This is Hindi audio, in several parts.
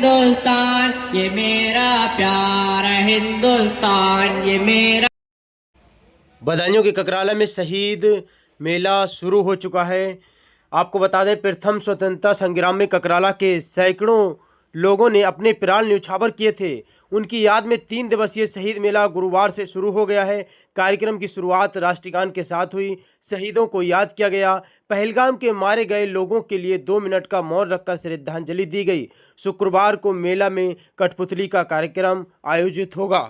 हिंदुस्तान ये मेरा प्यारा हिंदुस्तान ये मेरा। बदायूं के ककराला में शहीद मेला शुरू हो चुका है। आपको बता दें, प्रथम स्वतंत्रता संग्राम में ककराला के सैकड़ों लोगों ने अपने प्राण न्यौछावर किए थे। उनकी याद में 3 दिवसीय शहीद मेला गुरुवार से शुरू हो गया है। कार्यक्रम की शुरुआत राष्ट्रगान के साथ हुई। शहीदों को याद किया गया। पहलगाम के मारे गए लोगों के लिए 2 मिनट का मौन रखकर श्रद्धांजलि दी गई। शुक्रवार को मेला में कठपुतली का कार्यक्रम आयोजित होगा।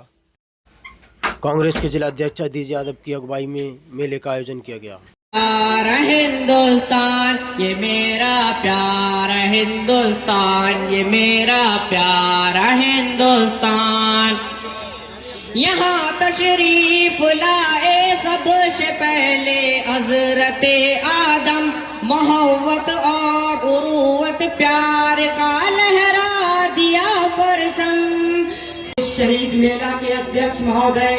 कांग्रेस के जिला अध्यक्ष अजीज यादव की अगुवाई में मेले का आयोजन किया गया। प्यारा हिंदुस्तान ये मेरा प्यारा हिंदुस्तान ये मेरा प्यारा हिंदुस्तान। यहाँ तशरीफ लाए सबसे पहले हजरते आदम, मोहब्बत और उरूवत प्यार का लहरा दिया परचम। शहीद मेला के अध्यक्ष महोदय,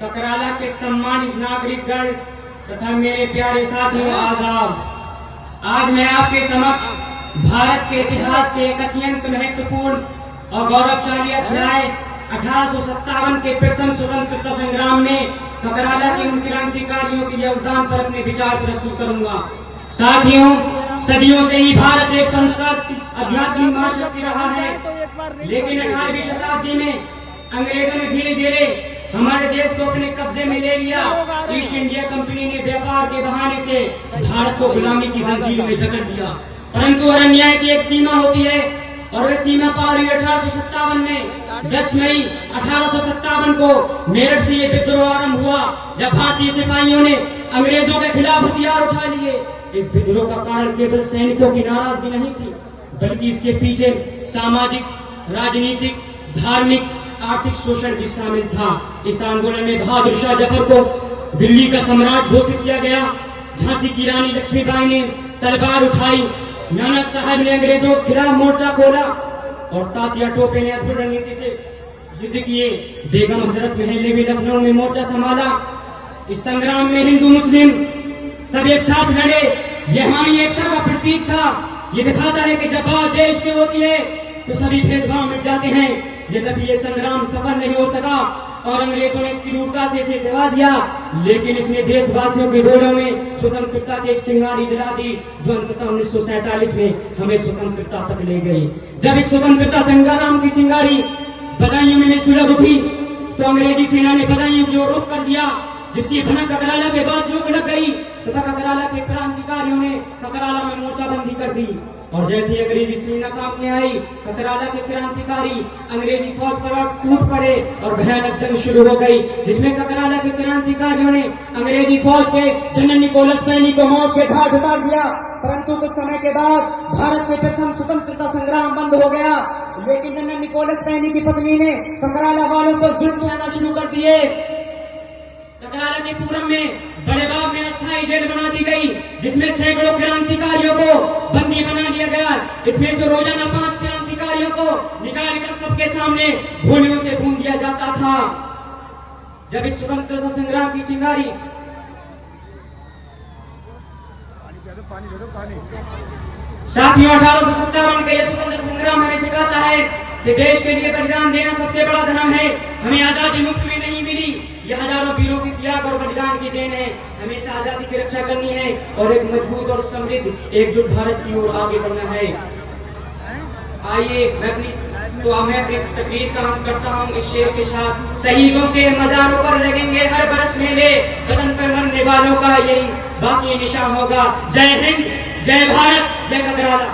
ककराला के सम्मानित नागरिकगण तथा मेरे प्यारे साथियों, आदाब। आज मैं आपके समक्ष भारत के इतिहास के एक अत्यंत महत्वपूर्ण और गौरवशाली अध्याय 1857 के प्रथम स्वतंत्रता संग्राम में ककराला के उन क्रांतिकारियों के योगदान पर अपने विचार प्रस्तुत करूंगा। साथियों, सदियों से ही भारत एक संस्कृत आध्यात्मिक महाशक्ति रहा है, लेकिन 18वीं शताब्दी में अंग्रेजों ने धीरे धीरे हमारे देश को अपने कब्जे में ले लिया। ईस्ट इंडिया कंपनी ने व्यापार के बहाने से भारत को गुलामी की जंजीर में जकड़ दिया। परंतु हर अन्याय की एक सीमा होती है और वह सीमा पार हुई 1857 में। 10 मई 1857 को मेरठ से ये विद्रोह आरंभ हुआ, जब भारतीय सिपाहियों ने अंग्रेजों के खिलाफ हथियार उठा लिए। इस विद्रोह का कारण केवल सैनिकों की नाराजगी नहीं थी, बल्कि इसके पीछे सामाजिक, राजनीतिक, धार्मिक, आर्थिक शोषण भी शामिल था। इस आंदोलन में बहादुर शाह जफर को दिल्ली का सम्राट घोषित किया गया। झांसी की रानी लक्ष्मीबाई ने तलवार उठाई। नानक साहब ने अंग्रेजों के खिलाफ मोर्चा खोला और तात्या टोपे ने अद्भुत रणनीति से युद्ध किए। बेगम हजरत महल ने भी लखनऊ में मोर्चा संभाला। इस संग्राम में हिंदू मुस्लिम सब एक साथ लड़े। यह हमारी एकता का प्रतीक था। ये दिखाता है कि जब बात देश की होती है तो सभी भेदभाव मिट जाते हैं। यद्यपि ये संग्राम सफल नहीं हो सका और अंग्रेजों ने क्रूरता से इसे दबा दिया, लेकिन इसने देशवासियों के दिलों में स्वतंत्रता की एक चिंगारी जला दी, जो अंततः 1947 में हमें स्वतंत्रता तक ले गई। जब इस स्वतंत्रता संग्राम की चिंगारी बदायूं में सुलग उठी तो अंग्रेजी सेना ने बदायूं को रोक कर दिया, जिसकी भनक ककराला के बासियों को लग गई तथा ककराला के क्रांतिकारियों ने ककराला में मोर्चाबंदी कर दी। और जैसे अंग्रेजी सेना कांपने आई, ककराला के क्रांतिकारी अंग्रेजी फौज पर टूट पड़े और भयानक जंग शुरू हो गई, जिसमें ककराला के क्रांतिकारियों ने अंग्रेजी फौज के जनरल निकोलस पैनी को मौत के घाट उतार दिया। परंतु कुछ समय के बाद भारत से प्रथम स्वतंत्रता संग्राम बंद हो गया, लेकिन जनरल निकोलस पैनी की पत्नी ने ककराला वालों को जुल्म किया शुरू कर दिए। ककराला के पूरब में बड़े बाग में अस्थायी जेल बना दी गई, जिसमें सैकड़ों क्रांतिकारियों को बंदी बना दिया गया। इसमें तो रोजाना 5 क्रांतिकारियों को निकालकर सबके सामने गोलियों से भून दिया जाता था। जब इस स्वतंत्रता संग्राम की चिंगारी साथियों 1857 का यह स्वतंत्रता संग्राम हमें सिखाता है कि देश के लिए बलिदान देना सबसे बड़ा धर्म है। हमें आजादी मुफ्त में नहीं मिली, यह हजारों वीरों की त्याग और बलिदान की देन है। हमेशा आजादी की रक्षा करनी है और एक मजबूत और समृद्ध एकजुट भारत की ओर आगे बढ़ना है। आइए मैं अपनी तकरीर का अंत करता हूँ इस शेर के साथ। शहीदों के मजारों पर लगेंगे हर बरस मेले, वतन पर मरने वालों का यही बाकी निशान होगा। जय हिंद, जय भारत, जय ककराला।